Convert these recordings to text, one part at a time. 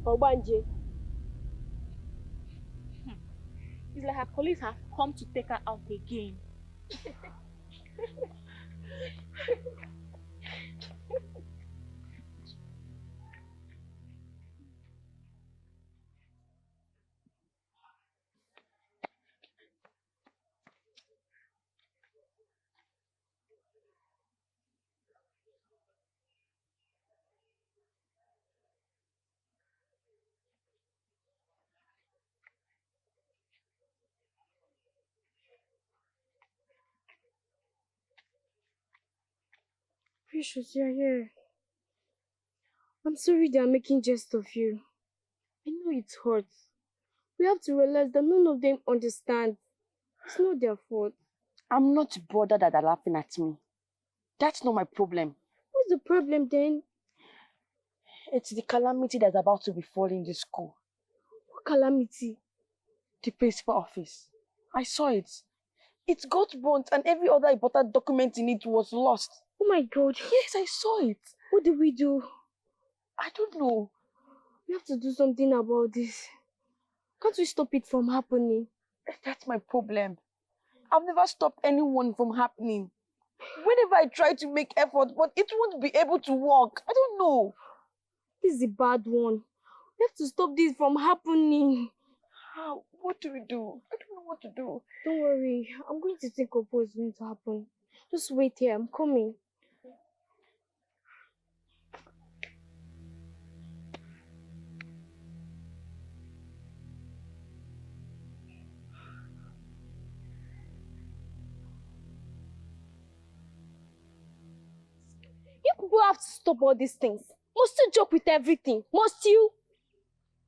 Obanje. It's like her colleagues have come to take her out again. Precious, you're here. I'm sorry they are making jest of you. I know it hurts. We have to realize that none of them understand. It's not their fault. I'm not bothered that they're laughing at me. That's not my problem. What's the problem then? It's the calamity that's about to befall in the school. What calamity? The principal office. I saw it. It got burnt and every other important document in it was lost. Oh my God. Yes, I saw it. What did we do? I don't know. We have to do something about this. Can't we stop it from happening? That's my problem. I've never stopped anyone from happening. Whenever I try to make effort, but it won't be able to work. I don't know. This is a bad one. We have to stop this from happening. How? What do we do? I don't know what to do. Don't worry. I'm going to think of what's going to happen. Just wait here. I'm coming. You people have to stop all these things. Must you joke with everything? Must you?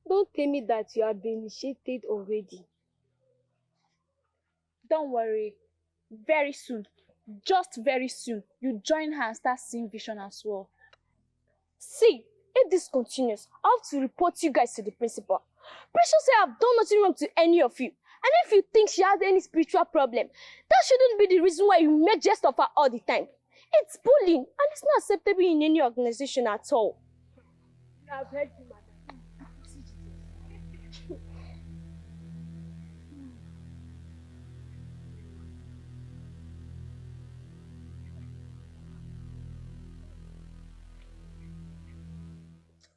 Don't tell me that you have been initiated already. Don't worry. Very soon, just very soon, you join her and start seeing vision as well. See, if this continues, I have to report you guys to the principal. Precious say I've done nothing wrong to any of you. And if you think she has any spiritual problem, that shouldn't be the reason why you make jest of her all the time. It's bullying, and it's not acceptable in any organization at all. I've heard you, madam.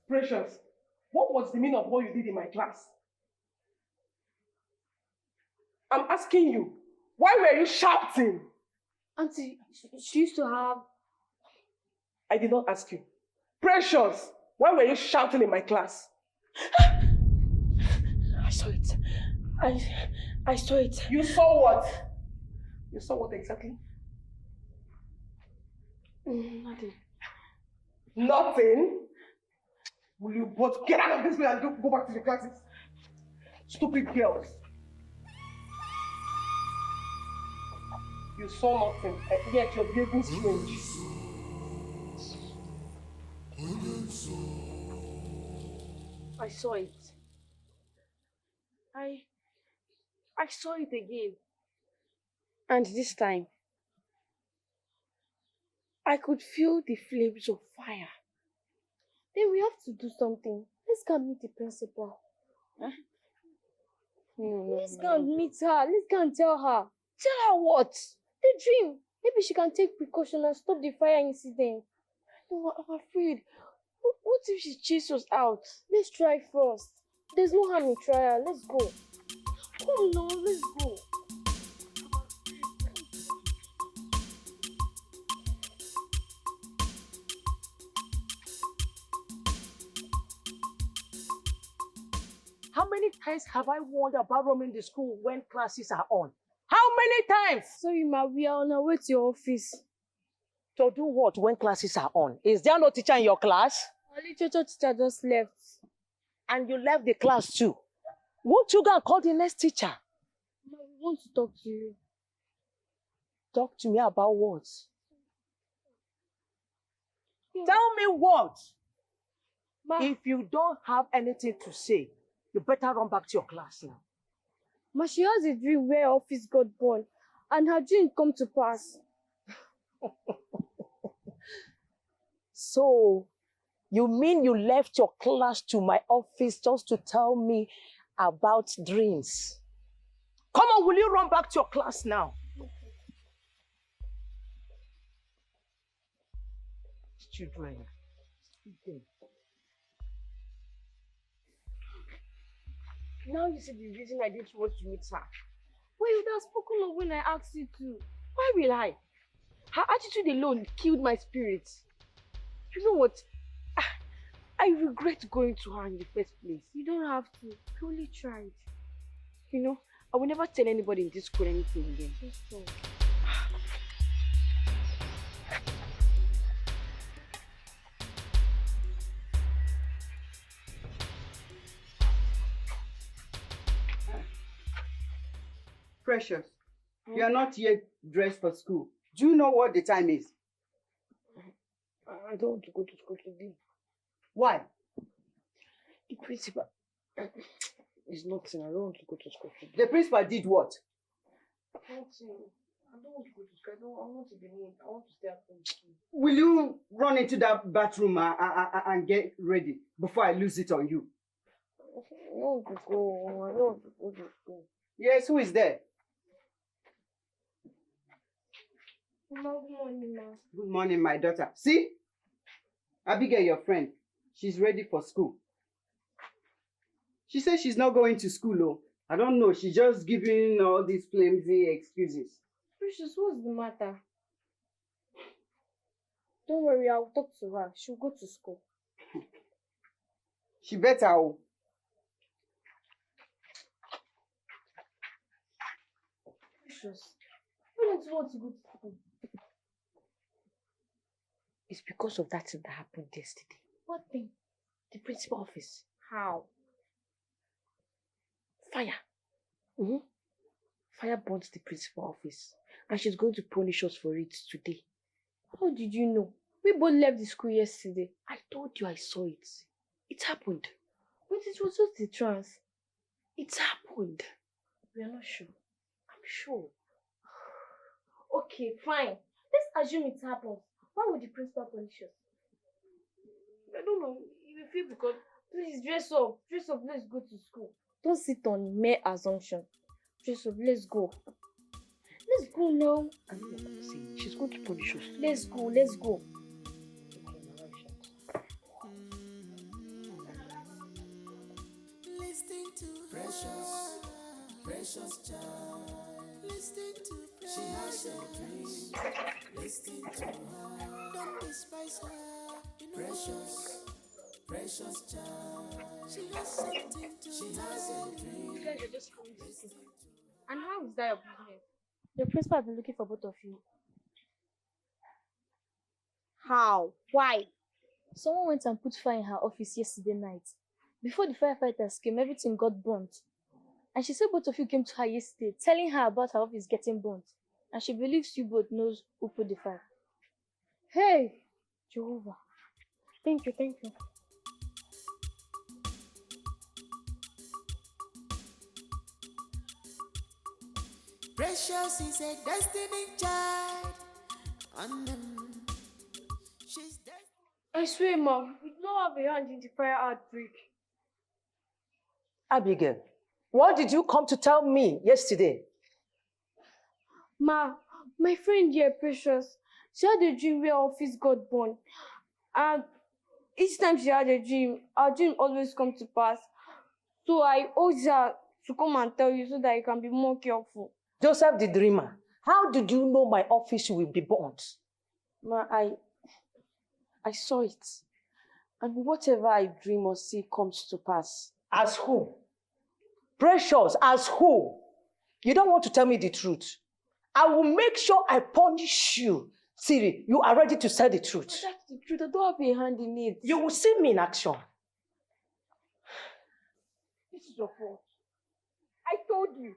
Precious, what was the meaning of what you did in my class? I'm asking you, why were you shouting? Auntie, she used to have... I did not ask you. Precious, why were you shouting in my class? I saw it. I saw it. You saw what? You saw what exactly? Nothing. Nothing? Will you both get out of this place and go back to the classes? Stupid girls. You saw nothing, and yet you're behaving strange. I saw it. I saw it again. And this time, I could feel the flames of fire. Then we have to do something. Let's go and meet the principal. Huh? No. Let's go and meet her. Let's go and tell her. Tell her what? The dream. Maybe she can take precaution and stop the fire incident. No, I'm afraid. What if she chases us out? Let's try first. There's no harm in trial. Let's go. Come now, let's go. How many times have I warned about roaming the school when classes are on? How many times? Sorry, ma, we are on our way to your office. To do what when classes are on? Is there no teacher in your class? Our literature teacher just left. And you left the class too. Won't you go and call the next teacher? Ma, we want to talk to you. Talk to me about what? Yeah. Tell me what? Ma, If you don't have anything to say, you better run back to your class now. Ma, she has a dream where her office got burned and her dream come to pass. So, You mean you left your class to my office just to tell me about dreams? Come on, will you run back to your class now? Children. Now you see the reason I didn't want to meet her. Well, you would have spoken up when I asked you to. Why will I? Her attitude alone killed my spirit. You know what? I regret going to her in the first place. You don't have to. You only tried. You know, I will never tell anybody in this school anything again. Just so. Precious, you are not yet dressed for school. Do you know what the time is? I don't want to go to school today. Why? The principal is nothing. I don't want to go to school today. The principal did what? Nothing. I don't want to go to school. I want to be home. I want to stay at home. Will you run into that bathroom and get ready before I lose it on you? I don't want to go. I don't want to go to school. Yes, who is there? Good morning, ma. Good morning, my daughter. See? Abigail, your friend. She's ready for school. She says she's not going to school, oh. I don't know. She's just giving all these flimsy excuses. Precious, what's the matter? Don't worry, I'll talk to her. She'll go to school. She better, oh. Precious, why don't you want to go to school? It's because of that thing that happened yesterday. What thing? The principal office. How? Fire. Fire burnt the principal office. And she's going to punish us for it today. How did you know? We both left the school yesterday. I told you I saw it. It happened. But it was just a trance. It happened. We are not sure. I'm sure. Okay, fine. Let's assume it happens. Why would the principal punish us? I don't know. You feel because... Please, dress up. Dress up, let's go to school. Don't sit on mere assumption. Dress up, let's go. Let's go now. I know what I'm saying. She's going to punish us. Let's go, let's go. Listen to precious, precious child. Listen to precious. She has a dream. Listen to her. Don't despise her. You know precious, precious child. She has something to she has a dream. You guys are just coming to school. And how is that your business? The principal has been looking for both of you. How? Why? Someone went and put fire in her office yesterday night. Before the firefighters came, everything got burnt. And she said both of you came to her yesterday, telling her about her office getting burnt. And she believes you both knows who put the fire. Hey, Jehovah. Thank you, thank you. Precious is a destiny child. She's destined. I swear, Mom, we don't have a hand in the fire outbreak. Abigail, what did you come to tell me yesterday? Ma, my friend here, Precious, she had a dream where her office got burned. And each time she had a dream, her dream always come to pass. So I urged her to come and tell you so that you can be more careful. Joseph the dreamer, how did you know my office will be burnt? Ma, I saw it. And whatever I dream or see comes to pass. As who? Precious, as who? You don't want to tell me the truth. I will make sure I punish you. Siri, you are ready to say the truth. But that's the truth. I don't have a hand in it. You will see me in action. This is your fault. I told you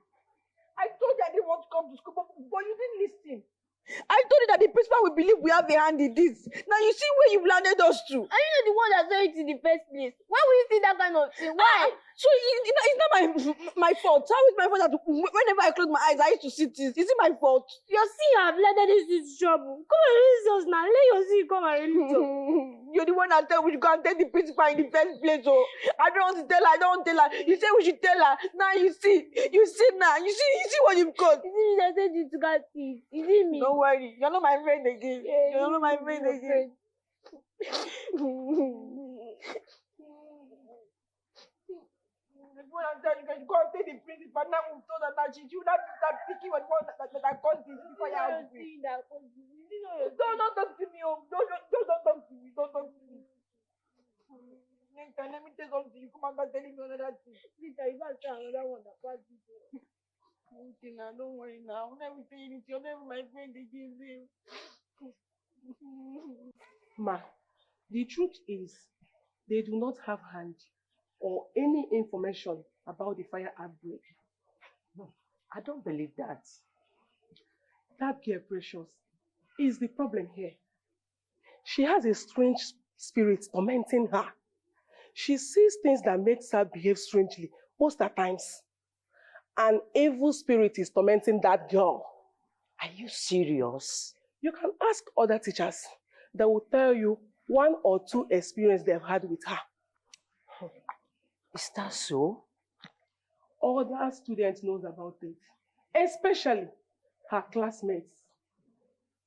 I didn't want to come to school, but you didn't listen. I told you that the principal will believe we have a hand in this. Now you see where you've landed us to. Are you not the one that saw it in the first place? Why would you say that kind of thing? Why? So it's not my fault. How is my fault that whenever I close my eyes, I used to see things? Is it my fault? Your sin have led us into trouble. Come and release us now. Let your sin come and release us. You're the one that tell we should go and tell the principal in the first place. Oh, I don't want to tell her. I don't want to tell her. You say we should tell her. Now you see now. You see what you've got. Is it me that said you to go see? Is it me? Don't worry. You're not my friend again. Yeah, You're not my friend again. When I'm telling you, go and tell the principal. Now we told her that she should not start picking with one that caused this before you have to pay. Don't talk to me. Don't talk to me. Don't talk to me. Next time, let me tell something. You come and start telling me another thing. Peter, you can't say another one that passed this way. Okay, now, don't worry now. When I will say anything, you're never my friend again. Ma, the truth is, they do not have hand or any information about the fire outbreak. I don't believe that. That girl, Precious, is the problem here. She has a strange spirit tormenting her. She sees things that makes her behave strangely most of the times. An evil spirit is tormenting that girl. Are you serious? You can ask other teachers that will tell you one or two experiences they've had with her. Is that so? Other students knows about it, especially her classmates.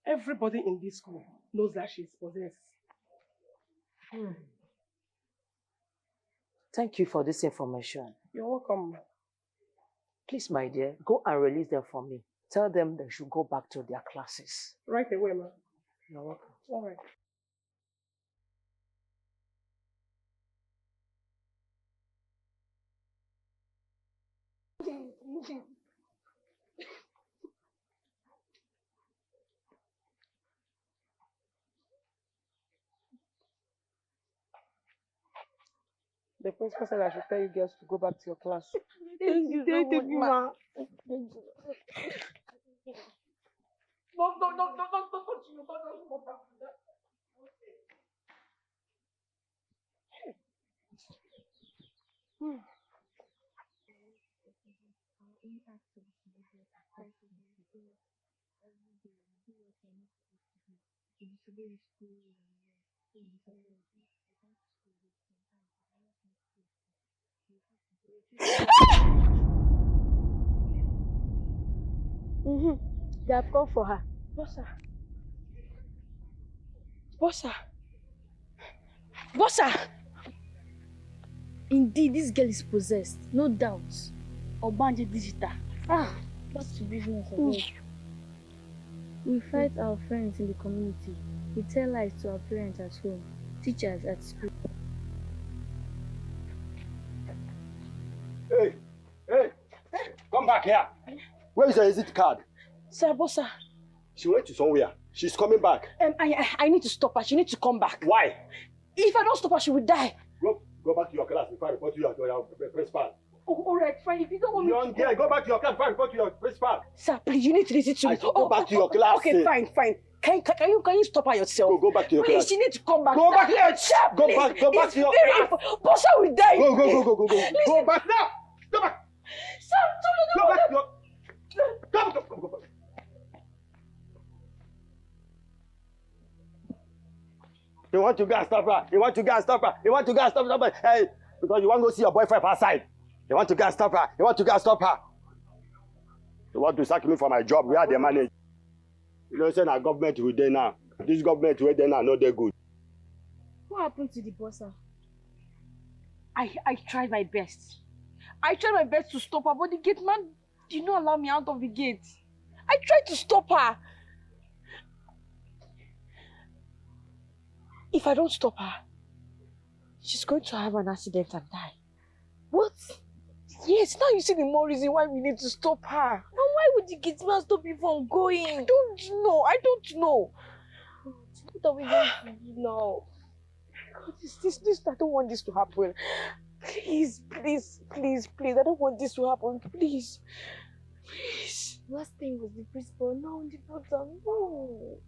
Everybody in this school knows that she's possessed. Thank you for this information. You're welcome, ma. Please, my dear, go and release them for me. Tell them they should go back to their classes. Right away, ma. You're welcome. All right. The principal said I should tell you girls to go back to your class. Thank you so much, ma. Don't touch you. Don't touch you. They have come for her. Bossa. Indeed, this girl is possessed. No doubt. Obanje digital. Back to business again. We fight our friends in the community. We tell lies to our parents at home, teachers at school. Hey, come back here. Where is your exit card? Sir, Bossa. She went to somewhere. She's coming back. I need to stop her. She needs to come back. Why? If I don't stop her, she will die. Go back to your class before I report to your principal. Oh, all right, fine. If you don't want me Young girl, go back to your class before I report to your principal. Sir, please, you need to listen to me. I said go back to your class. Okay, fine. Can you stop her yourself? Go back to your Please, class. she needs to come back. Go back here. Sir, Go please. back to your Very class. Bossa will die. Go. Listen. Go back now. Go back. Sir, Go back to your... Go back. You want to go and stop her. Hey, because you want to go see your boyfriend outside. You want to go and stop her. You want to sack me for my job. We are the manager. You know, saying our government will there now. This government will there now, not that good. What happened to the bossa? I tried my best. I tried my best to stop her, but the gate man did not allow me out of the gate. I tried to stop her. If I don't stop her, she's going to have an accident and die. What? Yes, now you see the more reason why we need to stop her. And why would the gate man stop you from going? I don't know. What are we going to do now? This, I don't want this to happen. Please, I don't want this to happen. Please. Last thing was the principal, now the brother. No.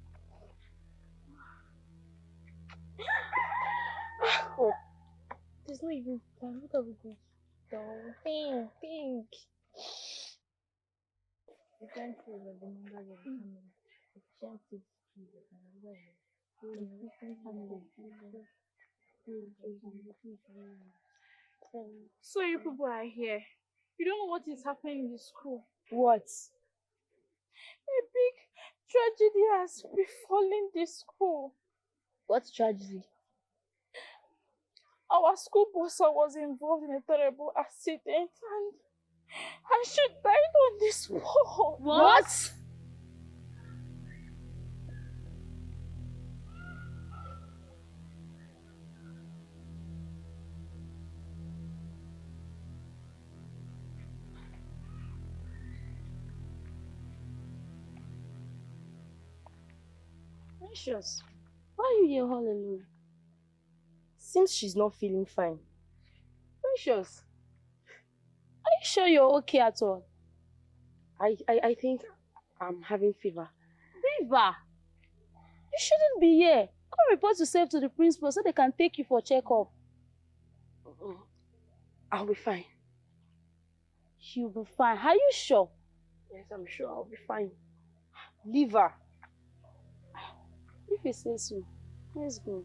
Oh, there's no even plan. What are we going to do? Think. You can't say that the number of the family. You can't say So you people are here. You don't know what is happening in the school. what? A big tragedy has befallen the school. What tragedy? Our school bursar was involved in a terrible accident and she died on the spot. What? Precious, why are you here all alone? Seems she's not feeling fine. Precious, are you sure you're okay at all? I think I'm having fever. Fever? You shouldn't be here. Come report yourself to the principal so they can take you for checkup. I'll be fine. You'll be fine. Are you sure? Yes, I'm sure I'll be fine. Leave her. If you say so, let's go.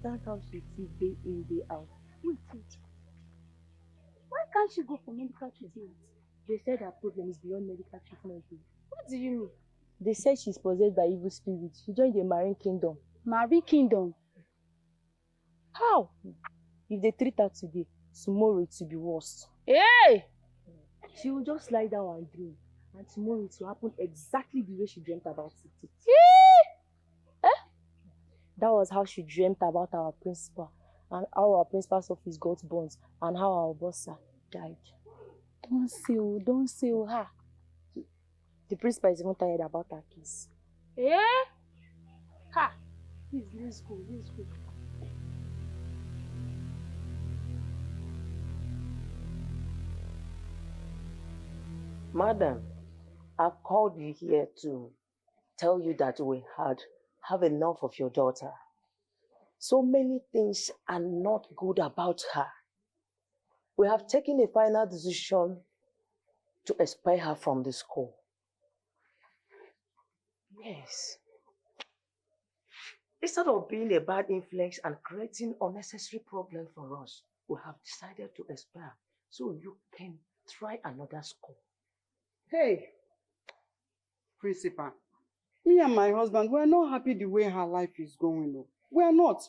That house you see day in, day out. Wait. Why can't she go for medical treatment? They said her problem is beyond medical treatment. What do you mean? They said she's possessed by evil spirits. She joined the marine kingdom. Marine kingdom? How? If they treat her today, tomorrow it will be worse. Hey! She will just lie down and dream. And tomorrow it will happen exactly the way she dreamt about it. That was how she dreamt about our principal, and how our principal's office got burnt, and how our boss died. Don't say her. The principal is even tired about her case. Ha! Please, let's go. Madam, I've called you here to tell you that we have enough of your daughter. So many things are not good about her. We have taken a final decision to expel her from the school. Yes. Instead of being a bad influence and creating unnecessary problems for us, we have decided to expel so you can try another school. Hey, Principal, me and my husband, we're not happy the way her life is going. No. We're not.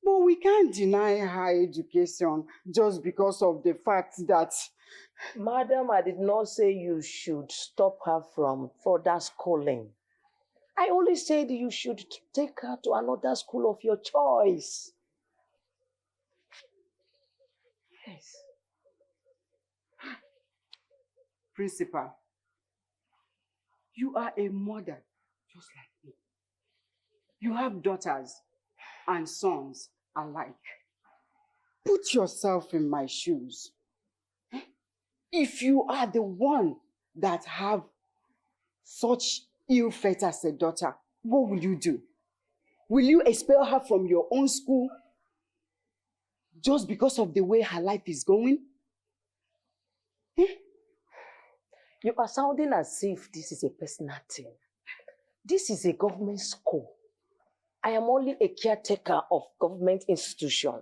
But we can't deny her education just because of the fact that... Madam, I did not say you should stop her from further schooling. I only said you should take her to another school of your choice. Yes. Principal, you are a mother just like me. You have daughters and sons alike. Put yourself in my shoes. If you are the one that have such ill fate as a daughter, what will you do? Will you expel her from your own school just because of the way her life is going? You are sounding as if this is a personal thing. This is a government school. I am only a caretaker of government institution.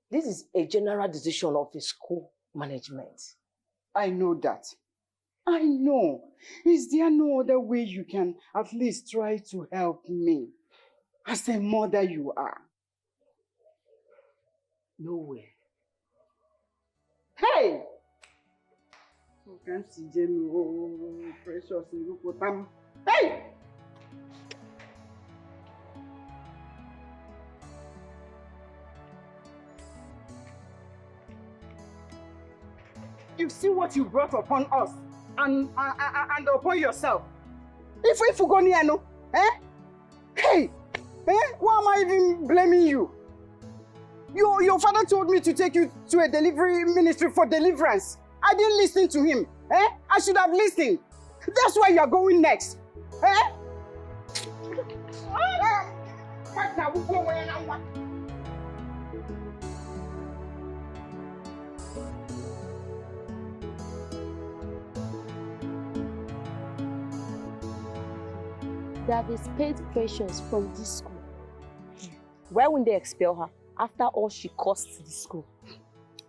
This is a general decision of the school management. I know that. I know. Is there no other way you can at least try to help me? As a mother you are. No way. Hey! Precious. Hey! You see what you brought upon us and upon yourself. If we go near no, Eh? Hey! Eh? Why am I even blaming you? Your father told me to take you to a delivery ministry for deliverance. I didn't listen to him. Eh? I should have listened. That's why you are going next. Eh? They have expelled Precious from this school. Why wouldn't they expel her after all she cost the school?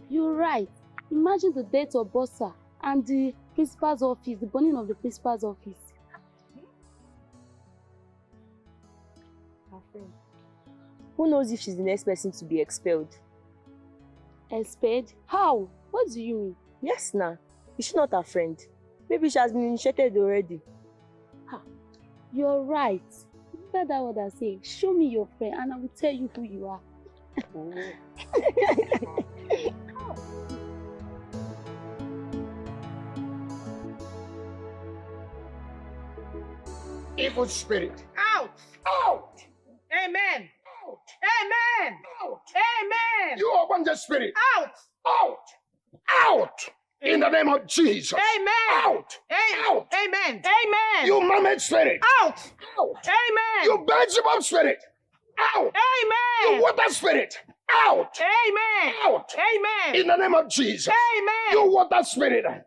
You're right. Imagine the death of Bossa and the principal's office, the burning of the principal's office. Her friend. Who knows if she's the next person to be expelled? Expelled? How? What do you mean? Yes, nah. Is she not her friend? Maybe she has been initiated already. You're right. Remember that what I say? Show me your friend and I will tell you who you are. Evil spirit. Out! Out! Amen! Out! Amen! Out! Amen! You open the spirit. Out! Out! Out! In the name of Jesus. Amen! Out! Out! Amen! Amen! You mermaid spirit. Out! Out! Amen! You Beelzebub spirit. Out! Amen! You water spirit. Out! Amen! Out! Amen! In the name of Jesus. Amen! You water spirit. Out!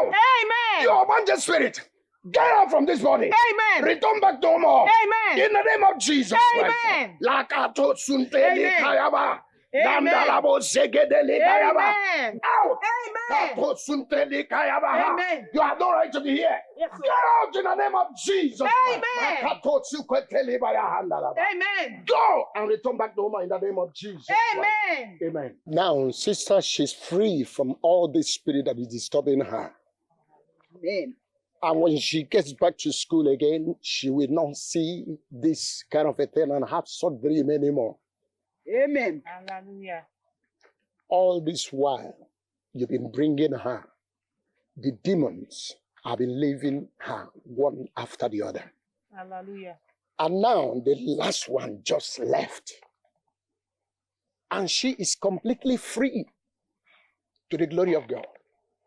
Amen! You abundant spirit. Get out from this body. Amen! Return back no more. Amen! In the name of Jesus Amen! Christ. Lakato sunteli Amen! kayaba. Amen! Namdalabo segedeli kayaba. Amen! Out! Amen! Kato sunteli kayaba. Amen! You have no right to be here. Yes, Get out in the name of Jesus Amen! Christ. Makato sukweteli baya handalaba. Amen! Go and return back no more in the name of Jesus Amen! Christ. Amen. Now, sister, she's free from all this spirit that is disturbing her. Amen. And when she gets back to school again, she will not see this kind of a thing and have such dream anymore. Amen. Hallelujah. All this while, you've been bringing her. The demons have been leaving her one after the other. Hallelujah. And now the last one just left. And she is completely free to the glory of God.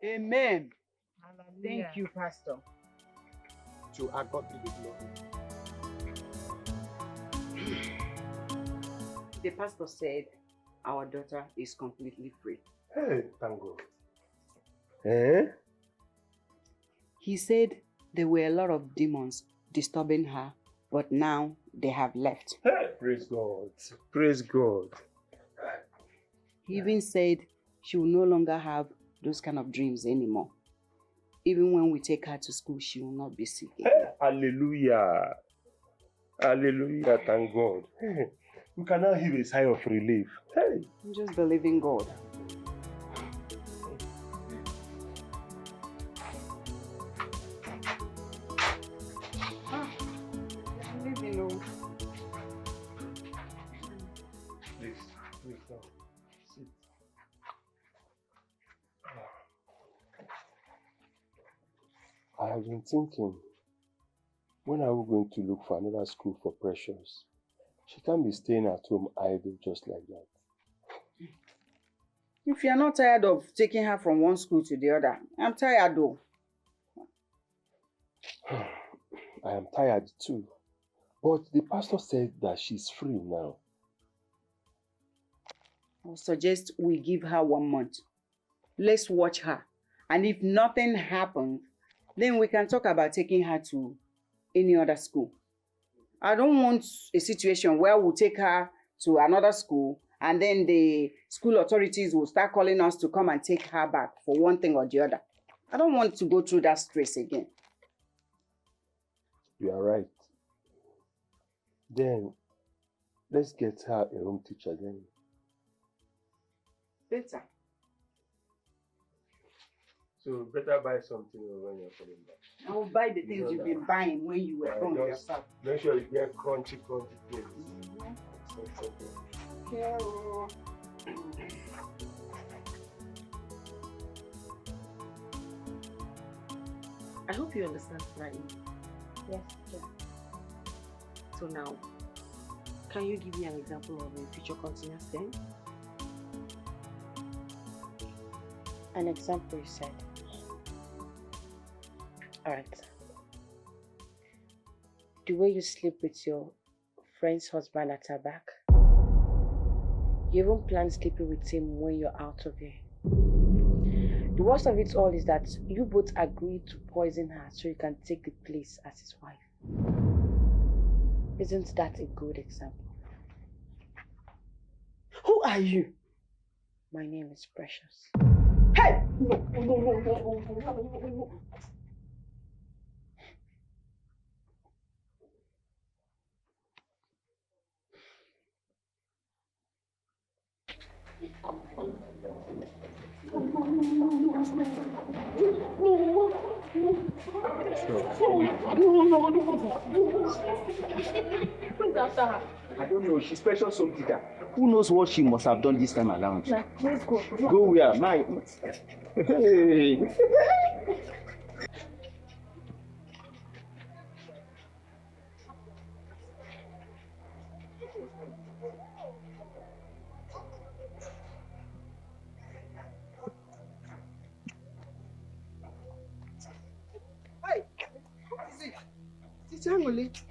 Amen. Hallelujah. Thank you, Pastor. To our God be the glory. The pastor said our daughter is completely free. Hey, thank God. Eh? He said there were a lot of demons disturbing her, but now they have left. Hey, praise God. Praise God. He even said she will no longer have those kind of dreams anymore. Even when we take her to school, she will not be sick again. Hey, hallelujah. Hallelujah, thank God. Hey, we can now hear a sigh of relief. Hey. I'm just believing God. Please, now. Sit. I have been thinking, when are we going to look for another school for Precious? She can't be staying at home idle just like that. If you're not tired of taking her from one school to the other, I'm tired though. I am tired too. But the pastor said that she's free now. I suggest we give her 1 month. Let's watch her. And if nothing happens, then we can talk about taking her to any other school. I don't want a situation where we'll take her to another school and then the school authorities will start calling us to come and take her back for one thing or the other. I don't want to go through that stress again. You are right. Then, let's get her a home teacher then. Better. So, better buy something when you're coming back. I will buy the things you've been buying when you were home Just yourself. make sure you get crunchy things. Carol. I hope you understand, right? Yes, sir. So now, can you give me an example of a future continuous tense? An example, you said. Alright. The way you sleep with your friend's husband at her back. You even plan sleeping with him when you're out of here. The worst of it all is that you both agreed to poison her so you can take the place as his wife. Isn't that a good example? Who are you? My name is Precious. Hey! No. I don't know. She's Precious home teacher. Who knows what she must have done this time around? Let's go. Go where? My. Hey.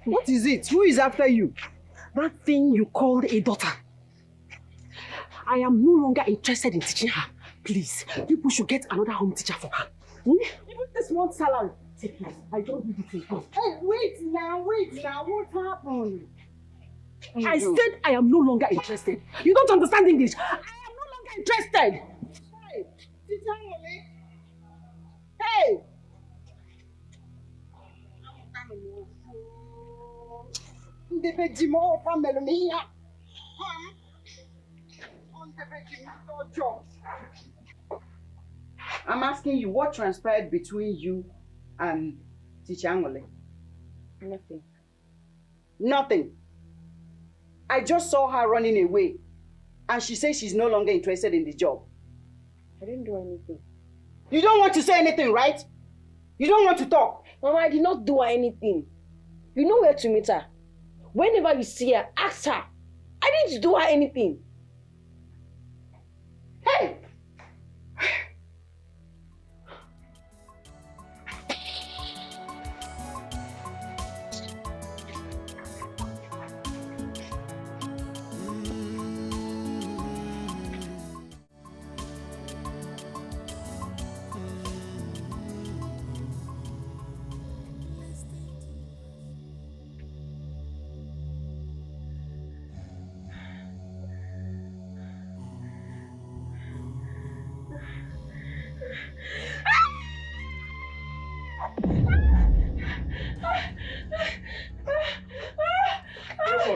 What is it? Who is after you? That thing you called a daughter. I am no longer interested in teaching her. Please, people should get another home teacher for her. Even this month's salary. Take it. I don't do this again. Hey, wait now. What happened? I said I am no longer interested. You don't understand English. I am no longer interested. Hey, teacher Mole. Hey! I'm asking you, what transpired between you and teacher Angole? Nothing. Nothing. I just saw her running away and she says she's no longer interested in the job. I didn't do anything. You don't want to say anything, right? You don't want to talk. Mama, I did not do her anything. You know where to meet her. Whenever you see her, ask her. I didn't do her anything. Hey!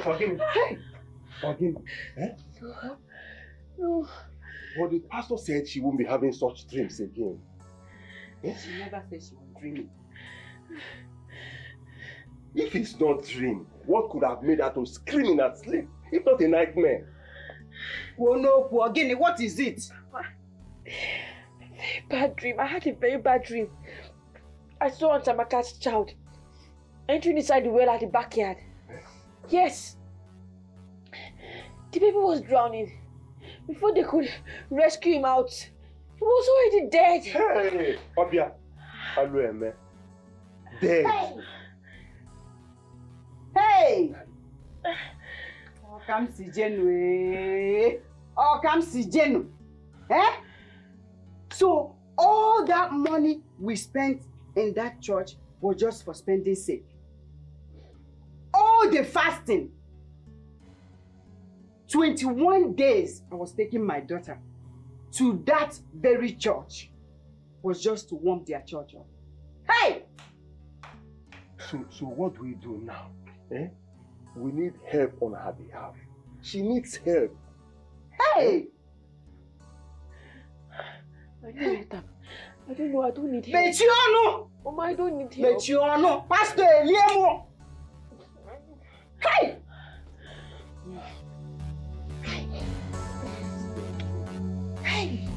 Forgive me. Hey! Forgive me. Eh? No. But the pastor said she won't be having such dreams again. Eh? She never said she was dreaming. If it's not dream, what could have made her to scream in her sleep? If not a nightmare? Oh no, Guagini, what is it? Bad dream. I had a very bad dream. I saw Aunt Amaka's child entering inside the well at the backyard. Yes. The baby was drowning. Before they could rescue him out, he was already dead. Hey! Obia! Alueme. Dead. Hey! Oh, come see Jenu. Oh, come see Jenu. Eh? So, all that money we spent in that church was just for spending sake. All the fasting. 21 days I was taking my daughter to that very church was just to warm their church up. Hey! So what do we do now? Eh? We need help on her behalf. She needs help. Hey! I don't need help. I don't know. I don't need help. Mechionu! Mama, I don't need help. Mechionu! Pastor Eliemo! Hey! Hey!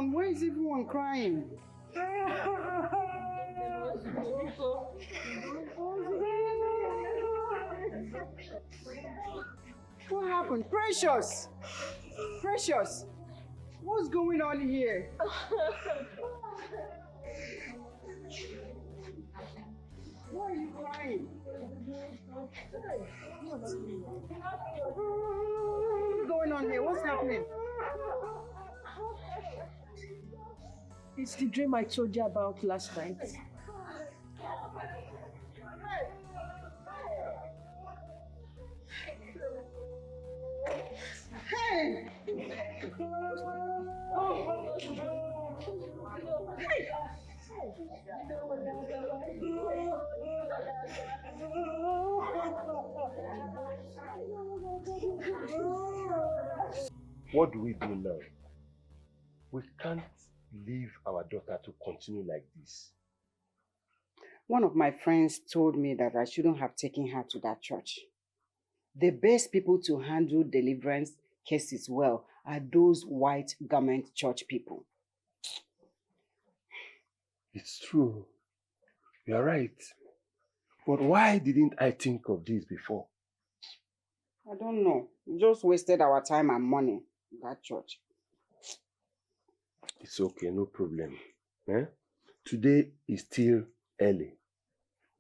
on? Why is everyone crying? What happened? Precious! Precious! What's going on here? Why are you crying? What's going on here? What's happening? It's the dream I told you about last night. Hey! What do we do now? We can't leave our daughter to continue like this. One of my friends told me that I shouldn't have taken her to that church. The best people to handle deliverance cases well are those white garment church people. It's true. You're right. But why didn't I think of this before? I don't know. We just wasted our time and money in that church. It's okay, no problem. Eh? Today is still early.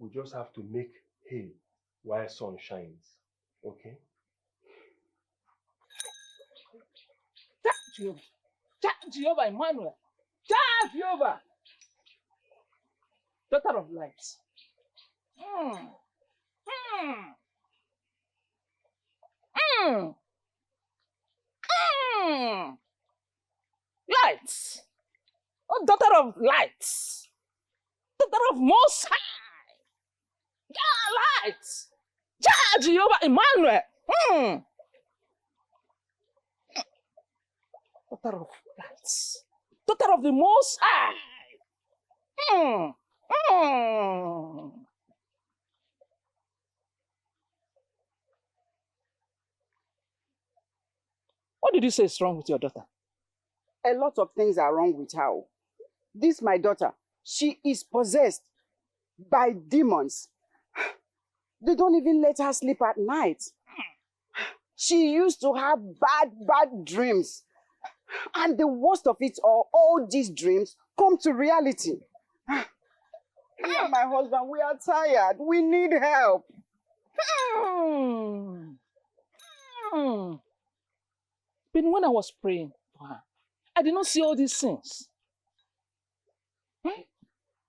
We just have to make hay while sun shines. Okay? Jehovah. Jehovah Emmanuel. Jehovah. Daughter of light. Lights. Oh, daughter of lights. Daughter of Most High. Yeah, lights. Jehovah Emmanuel. Daughter of lights. Daughter of the Most High. What did you say is wrong with your daughter? A lot of things are wrong with her. This, my daughter, she is possessed by demons. They don't even let her sleep at night. She used to have bad dreams. And the worst of it all these dreams come to reality. Me and my husband, we are tired. We need help. But when I was praying for her, I did not see all these things.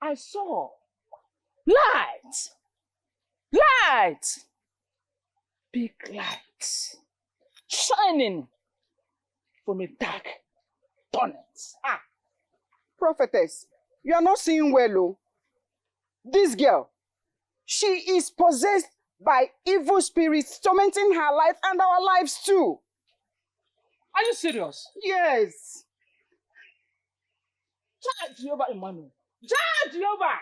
I saw light. Light. Big light. Shining from a dark tunnel. Prophetess, you are not seeing well, oh. This girl, she is possessed by evil spirits tormenting her life and our lives too. Are you serious? Yes. Jehovah Emmanuel. Jehovah.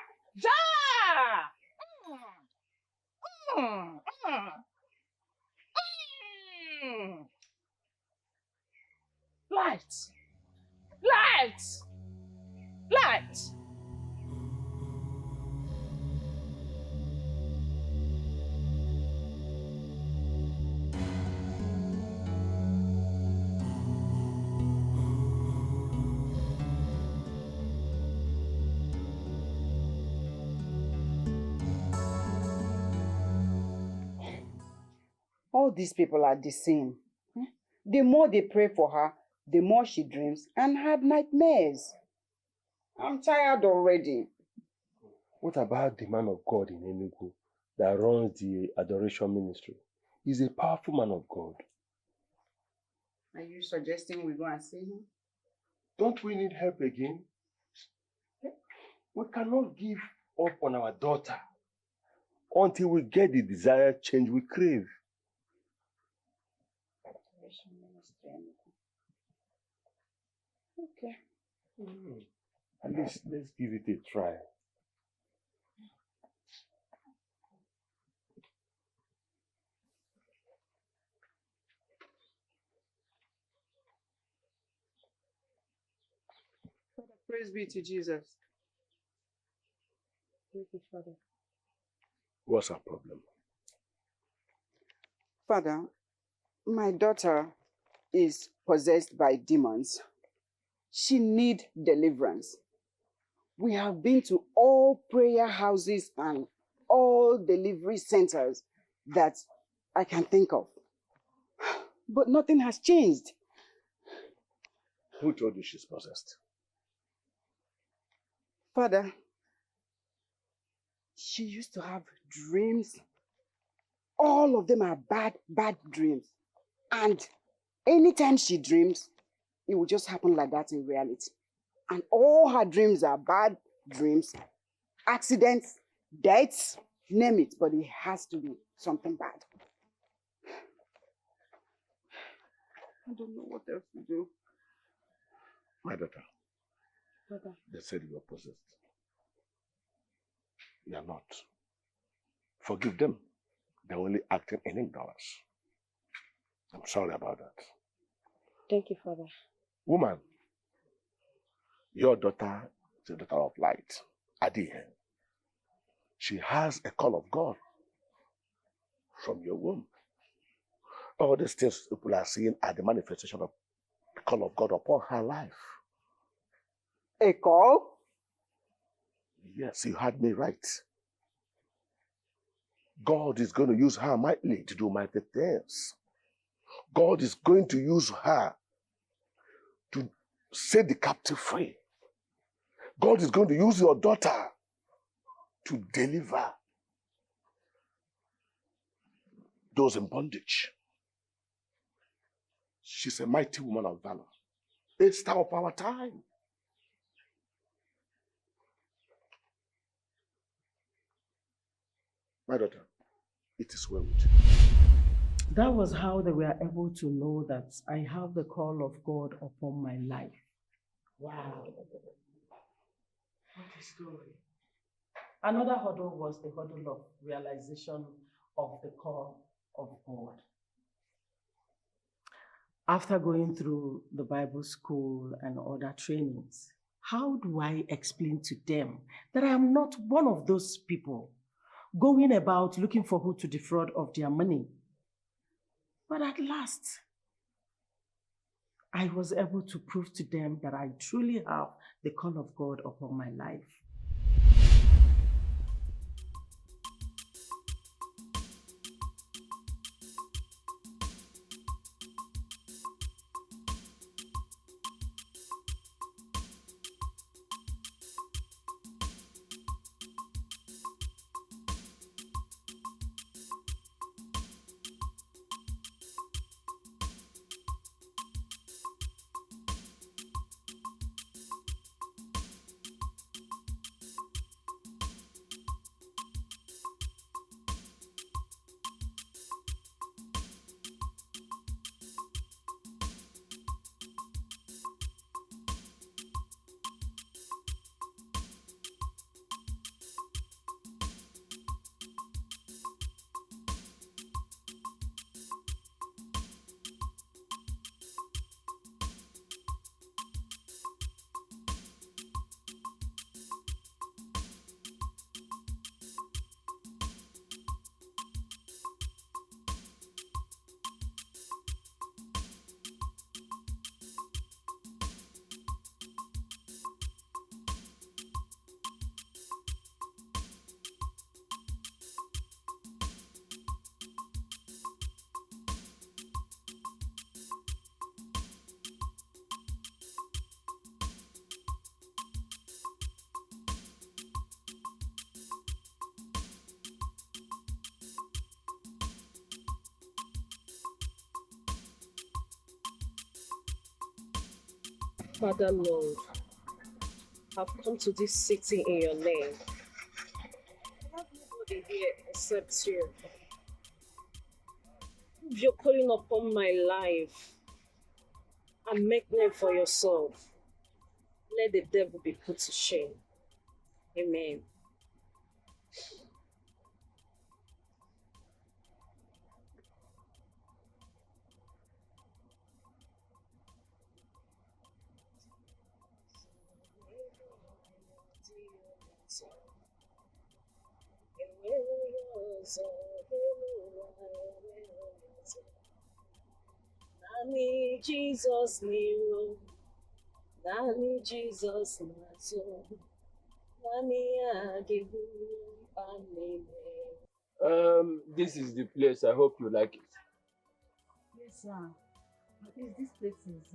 Light. Light. Light. All these people are the same. The more they pray for her, the more she dreams and have nightmares. I'm tired already. What about the man of God in Enugu that runs the adoration ministry? He's a powerful man of God. Are you suggesting we go and see him? Don't we need help again? We cannot give up on our daughter until we get the desired change we crave. Okay. At least let's give it a try. Praise be to Jesus. Thank you, Father. What's our problem? Father, my daughter is possessed by demons. She needs deliverance. We have been to all prayer houses and all delivery centers that I can think of. But nothing has changed. Who told you she's possessed? Father, she used to have dreams. All of them are bad dreams. And anytime she dreams, it will just happen like that in reality. And all her dreams are bad dreams, accidents, deaths, name it, but it has to be something bad. I don't know what else to do. My daughter, Father. they said you were possessed. You are not. Forgive them. They're only acting in ignorance. I'm sorry about that. Thank you, Father. Woman, your daughter is a daughter of light, Adi. She has a call of God from your womb. All these things people are seeing are the manifestation of the call of God upon her life. A call? Yes, you heard me right. God is going to use her mightily to do mighty things. God is going to use her to set the captive free. God is going to use your daughter to deliver those in bondage. She's a mighty woman of valor. A star of our time. My daughter, it is well with you. That was how they were able to know that I have the call of God upon my life. Wow. What a story. Another hurdle was the hurdle of realization of the call of God. After going through the Bible school and other trainings, how do I explain to them that I am not one of those people going about looking for who to defraud of their money? But at last, I was able to prove to them that I truly have the call of God upon my life. Father Lord, I've come to this city in your name. I have nobody here except you. You're calling upon my life and make name for yourself. Let the devil be put to shame. Amen. Nani Jesus niro, Nani Jesus naso, Nani agibu paneme. This is the place. I hope you like it. Yes, sir. This place is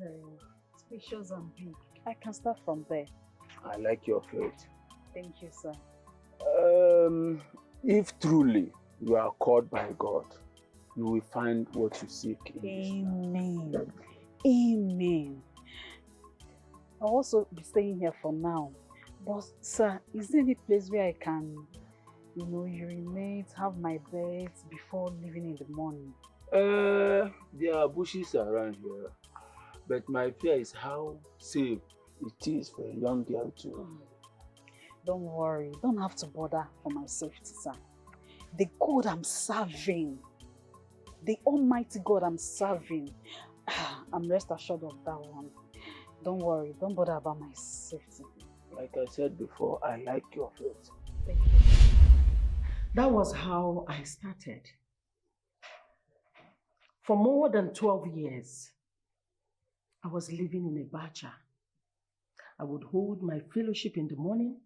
spacious and big. I can start from there. I like your faith. Thank you, sir. If truly you are called by God, you will find what you seek in this land. Amen. Amen. I'll also be staying here for now. But, sir, is there any place where I can, urinate, have my bath before leaving in the morning? There are bushes around here, but my fear is how safe it is for a young girl to. Don't worry, don't have to bother for my safety, sir. The God I'm serving, the Almighty God I'm serving, I'm rest assured of that one. Don't worry, don't bother about my safety. Like I said before, I like your faith. Thank you. That was how I started. For more than 12 years, I was living in a bacha. I would hold my fellowship in the morning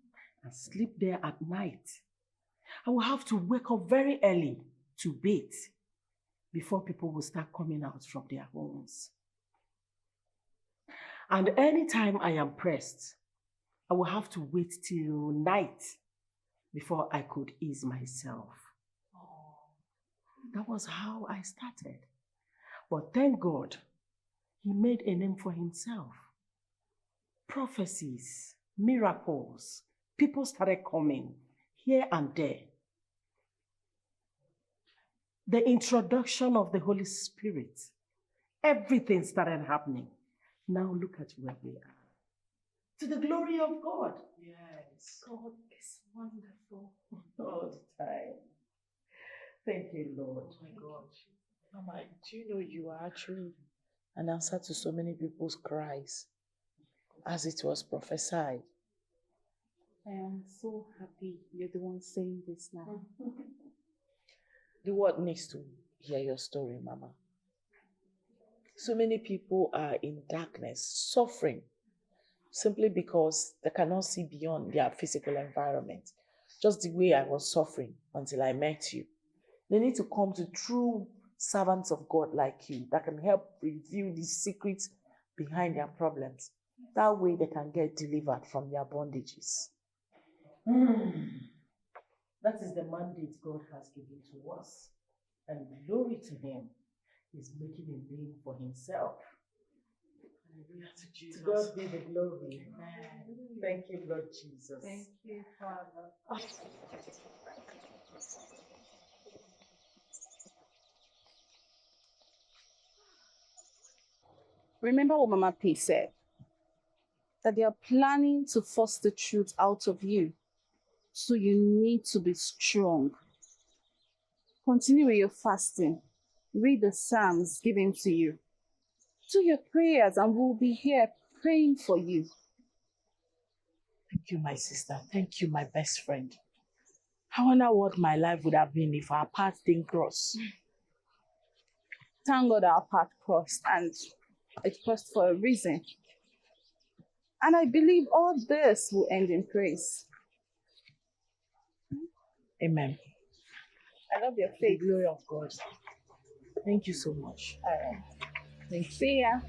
and sleep there at night. I would have to wake up very early to bathe before people would start coming out from their homes. And anytime I am pressed, I will have to wait till night before I could ease myself. That was how I started. But thank God, he made a name for himself. Prophecies, miracles, people started coming here and there. The introduction of the Holy Spirit, everything started happening. Now look at where we are. To the glory of God. Yes. God is wonderful all the time. Thank you, Lord. Oh my God. Mama, do you know you are actually an answer to so many people's cries, as it was prophesied? I am so happy you're the one saying this now. The world needs to hear your story, Mama. So many people are in darkness, suffering, simply because they cannot see beyond their physical environment. Just the way I was suffering until I met you. They need to come to true servants of God like you that can help reveal the secrets behind their problems. That way they can get delivered from their bondages. That is the mandate God has given to us. And glory to him. He's making a name for himself. Hallelujah to Jesus. To God be the glory. Amen. Thank you, Lord Jesus. Thank you, Father. Remember what Mama P said? That they are planning to force the truth out of you. So you need to be strong. Continue with your fasting. Read the Psalms given to you. Do your prayers and we'll be here praying for you. Thank you, my sister. Thank you, my best friend. I wonder what my life would have been if our paths didn't cross. Thank God our path crossed, and it crossed for a reason. And I believe all this will end in praise. Amen. I love your faith. The glory of God. Thank you so much. Thank you. See ya.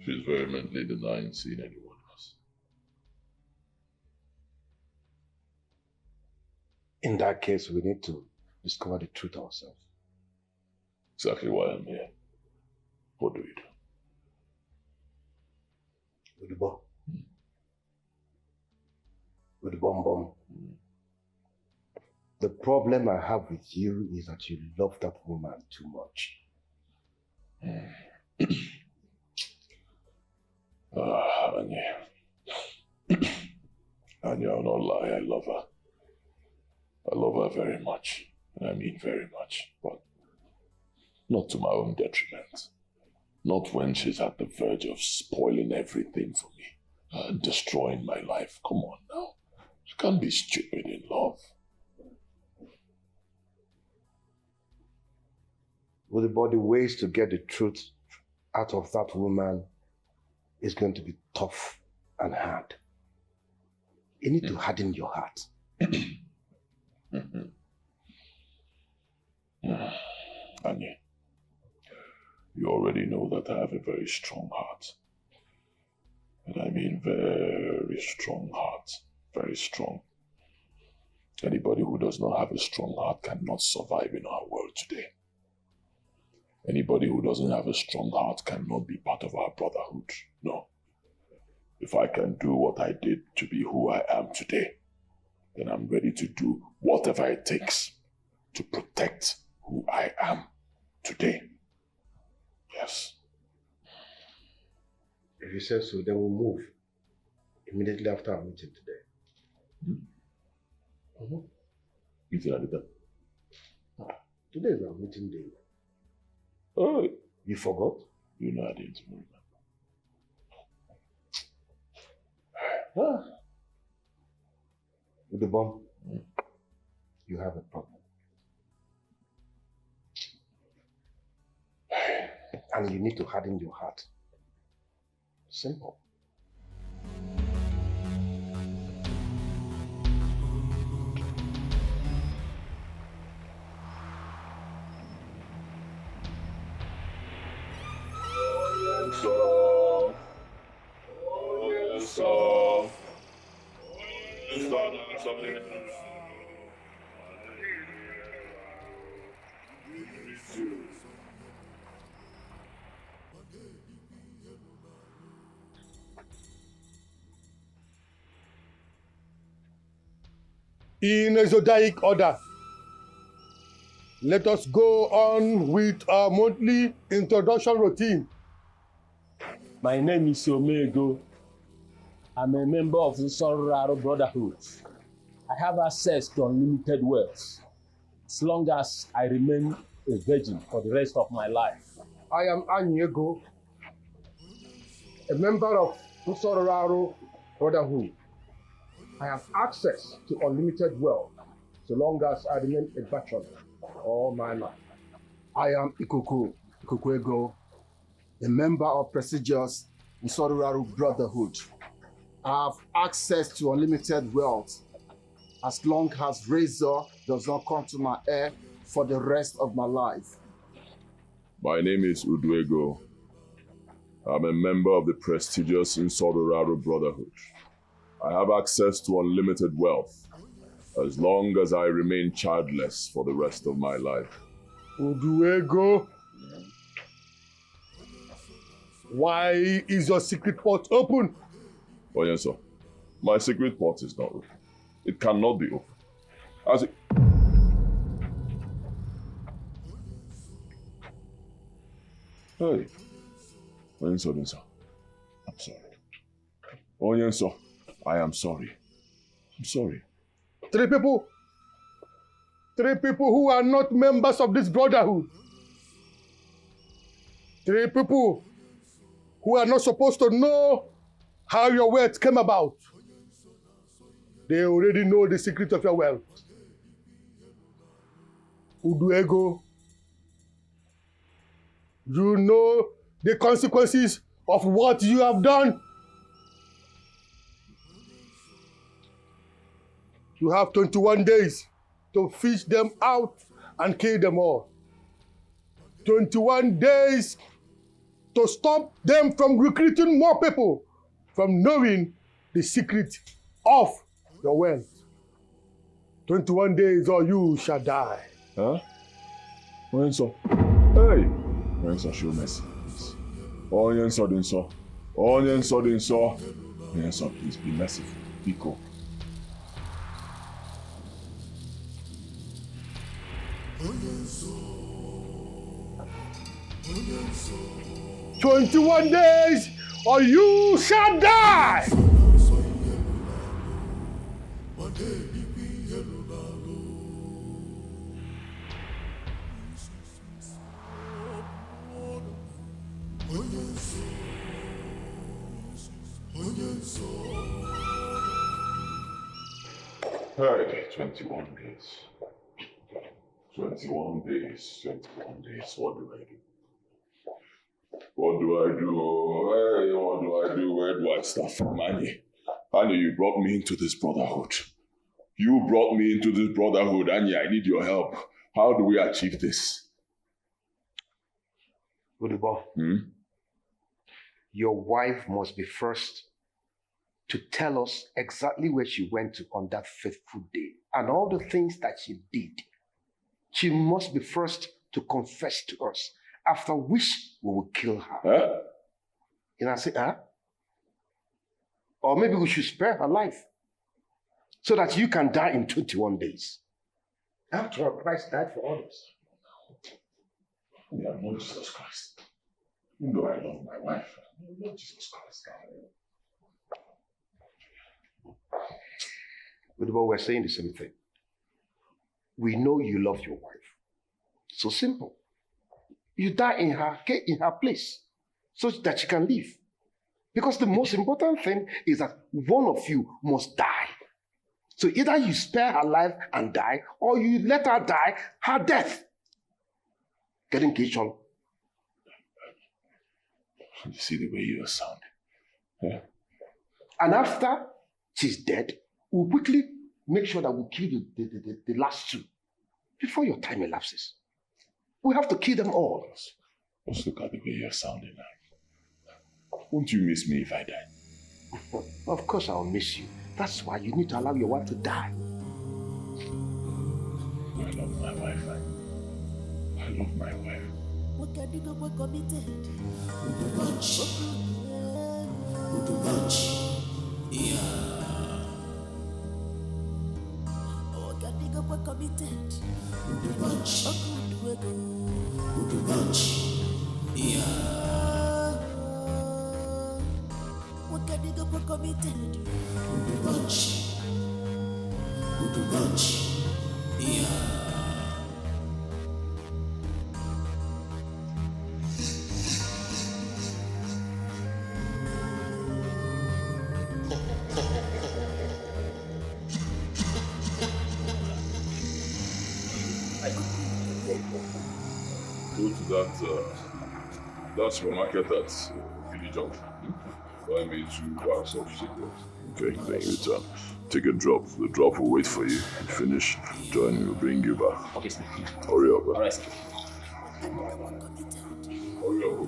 She's vehemently denying seeing anyone else. In that case, we need to discover the truth ourselves. Exactly why I'm here. What do you do? With the bomb. With the bomb. The problem I have with you is that you love that woman too much. Anya. Anya, I'll not lie, I love her. I love her very much. And I mean very much. But not to my own detriment. Not when she's at the verge of spoiling everything for me. Destroying my life. Come on now. You can't be stupid in love. Well, the ways to get the truth out of that woman is going to be tough and hard. You need to harden your heart. Anya, you already know that I have a very strong heart. And I mean very strong heart. Very strong. Anybody who does not have a strong heart cannot survive in our world today. Anybody who doesn't have a strong heart cannot be part of our brotherhood. No. If I can do what I did to be who I am today, then I'm ready to do whatever it takes to protect who I am today. Yes. If you say so, then we'll move immediately after our meeting today. Meeting at the Today is our meeting day. Oh, you forgot? You know I didn't move. With the bomb, you have a problem. And you need to harden your heart. Simple. In a zodiac order, let us go on with our monthly introduction routine. My name is Omego. I'm a member of the Soraro Brotherhood. I have access to unlimited wealth as long as I remain a virgin for the rest of my life. I am Anyego, a member of the Soraro Brotherhood. I have access to unlimited wealth so long as I remain a bachelor all my life. I am Ikukwego, a member of prestigious Nsoruraru Brotherhood. I have access to unlimited wealth as long as razor does not come to my heir for the rest of my life. My name is Udwego. I'm a member of the prestigious Nsoruraru Brotherhood. I have access to unlimited wealth as long as I remain childless for the rest of my life. Uduego, why is your secret port open? Oh yes, sir. My secret port is not open. It cannot be open. As it... Hey. Oh yes, sir. I'm sorry. Oh yes, sir. I am sorry. I'm sorry. Three people who are not members of this brotherhood. 3 people who are not supposed to know how your wealth came about. They already know the secret of your wealth. Uduego, you know the consequences of what you have done. You have 21 days to fish them out and kill them all. 21 days to stop them from recruiting more people from knowing the secret of your wealth. 21 days or you shall die. Huh? Onyenso. Hey! Onyenso, show mercy, please. Onyenso, Dinso. Onyenso, Dinso. Onyenso, please be merciful. Biko. Onyenso. 21 days or you shall die. Hey, 21 days. 21 days. 21 days. What do I do? What do I do? Hey, what do I do? Where do I start from, Annie? Annie, you brought me into this brotherhood. You brought me into this brotherhood, Annie. I need your help. How do we achieve this? Udubo, your wife must be first to tell us exactly where she went to on that fateful day and all the things that she did. She must be first to confess to us, after which we will kill her. Huh? And I say, huh? Or maybe we should spare her life so that you can die in 21 days. After all, Christ died for others. Yeah, Lord Jesus Christ. You know I love my wife. Lord Jesus Christ. But we're saying the same thing. We know you love your wife. So simple. You die in her place so that she can live. Because the most important thing is that one of you must die. So either you spare her life and die, or you let her die her death. Getting kitchen. You see the way you are sounding. Yeah? And after she's dead, we'll quickly make sure that we kill the last two before your time elapses. We have to kill them all. Just look at the way you're sounding now. Won't you miss me if I die? Of course I'll miss you. That's why you need to allow your wife to die. I love my wife. I love my wife. Go to that supermarket at Billy Junction. Buy me 2 packs of cigarettes. Okay, then you return. Take a drop. The drop will wait for you. Finish. Join me. We'll bring you back. Okay, sir. Hurry up. All right, sir. Hurry up.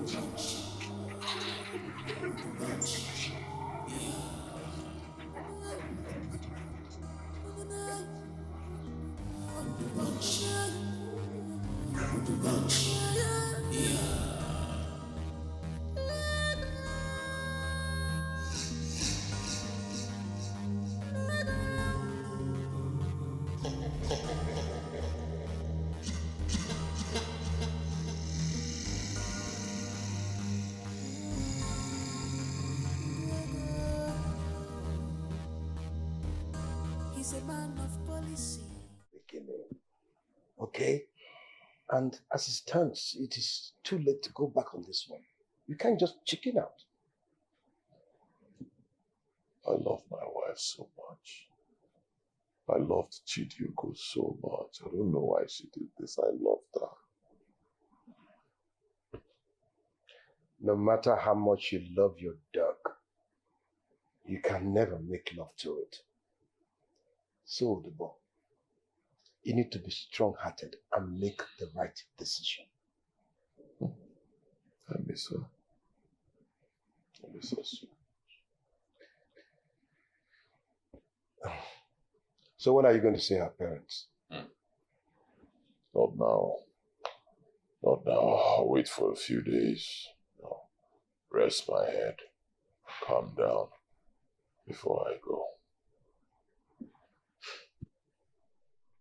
He's a man of policy. Okay? And as it stands, it is too late to go back on this one. You can't just chicken out. I love my wife so much. I loved Chidiuko so much. I don't know why she did this. I loved her. No matter how much you love your dog, you can never make love to it. So, the boy, you need to be strong-hearted and make the right decision. I miss her. miss her so. So when are you going to see her parents? Not now. Not now. I'll wait for a few days. Rest my head. Calm down before I go.